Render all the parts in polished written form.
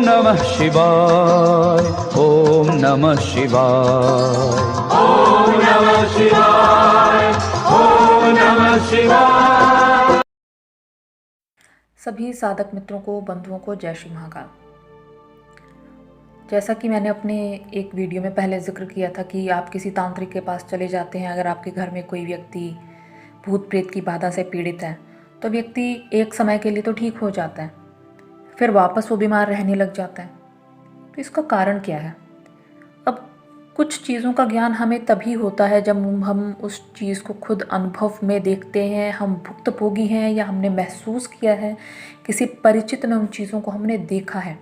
नमः शिवाय, ओम नमः शिवाय, ओम नमः शिवाय, ओम नमः शिवाय। सभी साधक मित्रों को, बंधुओं को जय श्री महाकाल। जैसा कि मैंने अपने एक वीडियो में पहले जिक्र किया था कि आप किसी तांत्रिक के पास चले जाते हैं, अगर आपके घर में कोई व्यक्ति भूत प्रेत की बाधा से पीड़ित है तो व्यक्ति एक समय के लिए तो ठीक हो जाता है, फिर वापस वो बीमार रहने लग जाता है। तो इसका कारण क्या है? अब कुछ चीज़ों का ज्ञान हमें तभी होता है जब हम उस चीज़ को खुद अनुभव में देखते हैं, हम भुक्तभोगी हैं या हमने महसूस किया है, किसी परिचित में उन चीज़ों को हमने देखा है,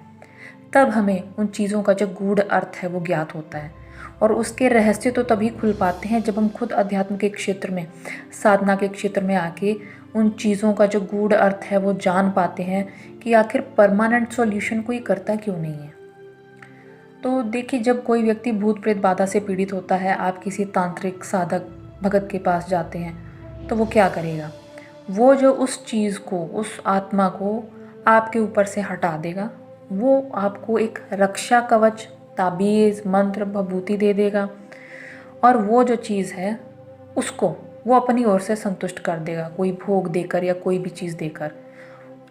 तब हमें उन चीज़ों का जो गूढ़ अर्थ है वो ज्ञात होता है। और उसके रहस्य तो तभी खुल पाते हैं जब हम खुद अध्यात्म के क्षेत्र में, साधना के क्षेत्र में आके उन चीज़ों का जो गूढ़ अर्थ है वो जान पाते हैं कि आखिर परमानेंट सॉल्यूशन कोई करता क्यों नहीं है। तो देखिए, जब कोई व्यक्ति भूत प्रेत बाधा से पीड़ित होता है, आप किसी तांत्रिक साधक भगत के पास जाते हैं तो वो क्या करेगा? वो जो उस चीज़ को, उस आत्मा को आपके ऊपर से हटा देगा। वो आपको एक रक्षा कवच, ताबीज़, मंत्र, भभूति दे देगा और वो जो चीज़ है उसको वो अपनी ओर से संतुष्ट कर देगा, कोई भोग देकर या कोई भी चीज़ देकर।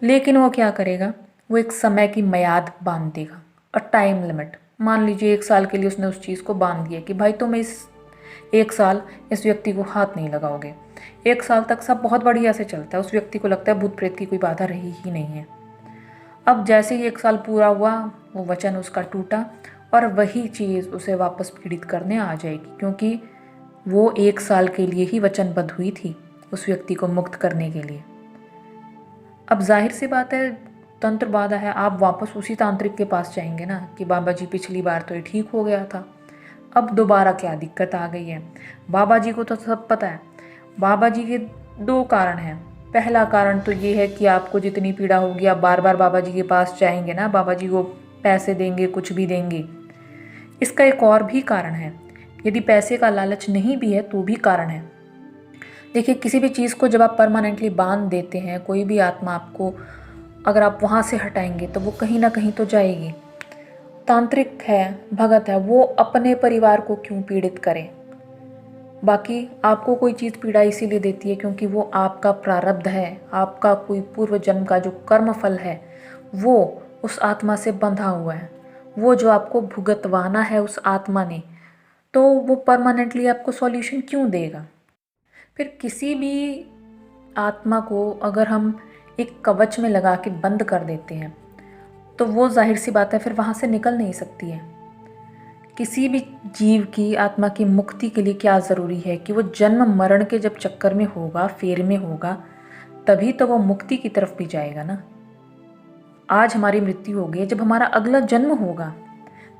लेकिन वो क्या करेगा? वो एक समय की मियाद बांध देगा और टाइम लिमिट। मान लीजिए 1 साल के लिए उसने उस चीज़ को बांध दिया कि भाई तुम इस 1 साल इस व्यक्ति को हाथ नहीं लगाओगे। 1 साल तक सब बहुत बढ़िया से चलता है, उस व्यक्ति को लगता है भूत प्रेत की कोई बाधा रही ही नहीं है। अब जैसे ही 1 साल पूरा हुआ, वो वचन उसका टूटा और वही चीज़ उसे वापस पीड़ित करने आ जाएगी, क्योंकि वो 1 साल के लिए ही वचनबद्ध हुई थी उस व्यक्ति को मुक्त करने के लिए। अब जाहिर सी बात है, तंत्र बाधा है, आप वापस उसी तांत्रिक के पास जाएंगे ना कि बाबा जी पिछली बार तो ये ठीक हो गया था, अब दोबारा क्या दिक्कत आ गई है। बाबा जी को तो सब पता है। बाबा जी के 2 कारण हैं। पहला कारण तो ये है कि आपको जितनी पीड़ा होगी आप बार बार बाबा जी के पास जाएंगे ना, बाबा जी को पैसे देंगे, कुछ भी देंगे। इसका एक और भी कारण है, यदि पैसे का लालच नहीं भी है तो भी कारण है। देखिए, किसी भी चीज़ को जब आप परमानेंटली बांध देते हैं, कोई भी आत्मा आपको अगर आप वहाँ से हटाएंगे तो वो कहीं ना कहीं तो जाएगी। तांत्रिक है, भगत है, वो अपने परिवार को क्यों पीड़ित करे? बाकी आपको कोई चीज़ पीड़ा इसीलिए देती है क्योंकि वो आपका प्रारब्ध है, आपका कोई पूर्व जन्म का जो कर्म फल है वो उस आत्मा से बंधा हुआ है। वो जो आपको भुगतवाना है उस आत्मा ने, तो वो परमानेंटली आपको सॉल्यूशन क्यों देगा? फिर किसी भी आत्मा को अगर हम एक कवच में लगा के बंद कर देते हैं तो वो जाहिर सी बात है फिर वहाँ से निकल नहीं सकती है। किसी भी जीव की आत्मा की मुक्ति के लिए क्या ज़रूरी है कि वो जन्म मरण के जब चक्कर में होगा, फेर में होगा, तभी तो वो मुक्ति की तरफ भी जाएगा ना। आज हमारी मृत्यु हो गई, जब हमारा अगला जन्म होगा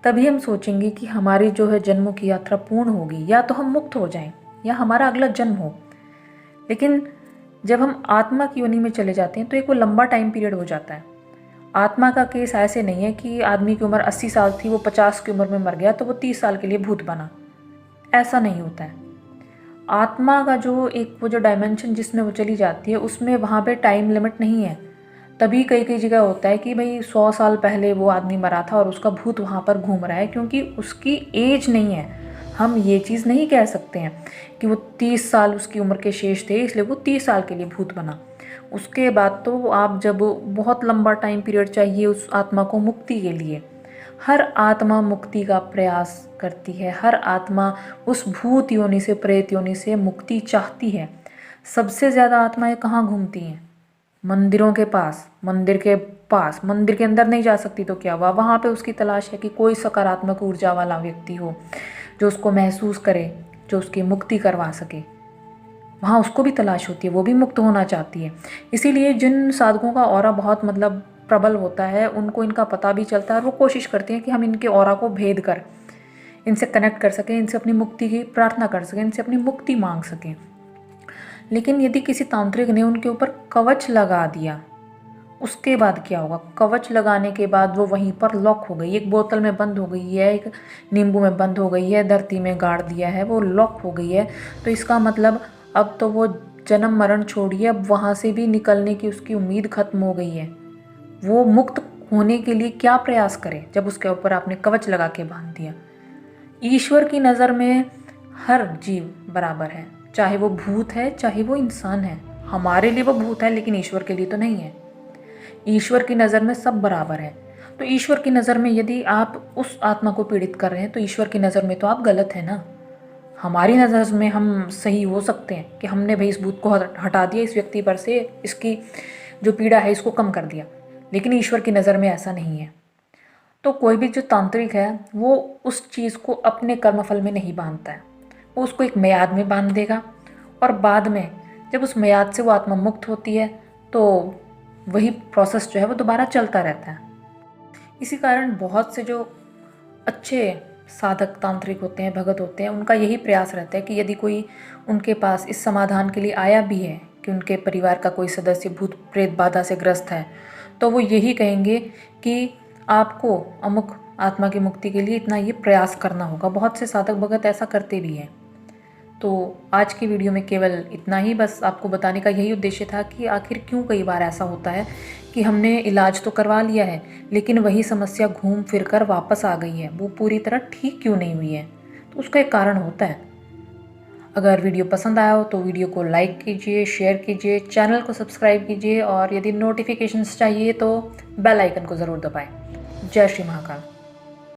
तभी हम सोचेंगे कि हमारी जो है जन्मों की यात्रा पूर्ण होगी, या तो हम मुक्त हो जाएं या हमारा अगला जन्म हो। लेकिन जब हम आत्मा की योनि में चले जाते हैं तो एक वो लंबा टाइम पीरियड हो जाता है। आत्मा का केस ऐसे नहीं है कि आदमी की उम्र 80 साल थी, वो 50 की उम्र में मर गया तो वो 30 साल के लिए भूत बना। ऐसा नहीं होता है। आत्मा का जो एक वो जो डायमेंशन जिसमें वो चली जाती है, उसमें वहाँ पे टाइम लिमिट नहीं है। तभी कई कई जगह होता है कि भाई 100 साल पहले वो आदमी मरा था और उसका भूत वहाँ पर घूम रहा है, क्योंकि उसकी एज नहीं है। हम ये चीज़ नहीं कह सकते हैं कि वो 30 साल उसकी उम्र के शेष थे इसलिए वो 30 साल के लिए भूत बना। उसके बाद तो आप जब बहुत लंबा टाइम पीरियड चाहिए उस आत्मा को मुक्ति के लिए। हर आत्मा मुक्ति का प्रयास करती है, हर आत्मा उस भूत योनि से, प्रेत योनि से मुक्ति चाहती है। सबसे ज़्यादा आत्माएं कहाँ घूमती हैं? मंदिरों के पास, मंदिर के पास। मंदिर के अंदर नहीं जा सकती तो क्या हुआ? वहाँ पे उसकी तलाश है कि कोई सकारात्मक ऊर्जा वाला व्यक्ति हो जो उसको महसूस करे, जो उसकी मुक्ति करवा सके। वहाँ उसको भी तलाश होती है, वो भी मुक्त होना चाहती है। इसीलिए जिन साधकों का ऑरा बहुत प्रबल होता है, उनको इनका पता भी चलता है और वो कोशिश करते हैं कि हम इनके ऑरा को भेद कर इनसे कनेक्ट कर सकें, इनसे अपनी मुक्ति की प्रार्थना कर सकें, इनसे अपनी मुक्ति मांग सकें। लेकिन यदि किसी तांत्रिक ने उनके ऊपर कवच लगा दिया, उसके बाद क्या होगा? कवच लगाने के बाद वो वहीं पर लॉक हो गई, एक बोतल में बंद हो गई है, एक नींबू में बंद हो गई है, धरती में गाड़ दिया है, वो लॉक हो गई है। तो इसका मतलब अब तो वो जन्म मरण छोड़िए, अब वहाँ से भी निकलने की उसकी उम्मीद खत्म हो गई है। वो मुक्त होने के लिए क्या प्रयास करें जब उसके ऊपर आपने कवच लगा के बांध दिया। ईश्वर की नज़र में हर जीव बराबर है, चाहे वो भूत है चाहे वो इंसान है। हमारे लिए वो भूत है लेकिन ईश्वर के लिए तो नहीं है। ईश्वर की नज़र में सब बराबर है। तो ईश्वर की नज़र में यदि आप उस आत्मा को पीड़ित कर रहे हैं तो ईश्वर की नज़र में तो आप गलत हैं ना। हमारी नज़र में हम सही हो सकते हैं कि हमने भाई इस भूत को हटा दिया, इस व्यक्ति पर से इसकी जो पीड़ा है इसको कम कर दिया, लेकिन ईश्वर की नज़र में ऐसा नहीं है। तो कोई भी जो तांत्रिक है वो उस चीज़ को अपने कर्मफल में नहीं बांधता है, वो उसको एक मियाद में बांध देगा और बाद में जब उस मियाद से वो आत्मा मुक्त होती है तो वही प्रोसेस जो है वो दोबारा चलता रहता है। इसी कारण बहुत से जो अच्छे साधक तांत्रिक होते हैं, भगत होते हैं, उनका यही प्रयास रहता है कि यदि कोई उनके पास इस समाधान के लिए आया भी है कि उनके परिवार का कोई सदस्य भूत प्रेत बाधा से ग्रस्त है, तो वो यही कहेंगे कि आपको अमुक आत्मा की मुक्ति के लिए इतना ये प्रयास करना होगा। बहुत से साधक भगत ऐसा करते भी हैं। तो आज की वीडियो में केवल इतना ही, बस आपको बताने का यही उद्देश्य था कि आखिर क्यों कई बार ऐसा होता है कि हमने इलाज तो करवा लिया है लेकिन वही समस्या घूम फिर कर वापस आ गई है, वो पूरी तरह ठीक क्यों नहीं हुई है। तो उसका एक कारण होता है। अगर वीडियो पसंद आया हो तो वीडियो को लाइक कीजिए, शेयर कीजिए, चैनल को सब्सक्राइब कीजिए और यदि नोटिफिकेशंस चाहिए तो बेल आइकन को ज़रूर दबाएं। जय श्री महाकाल।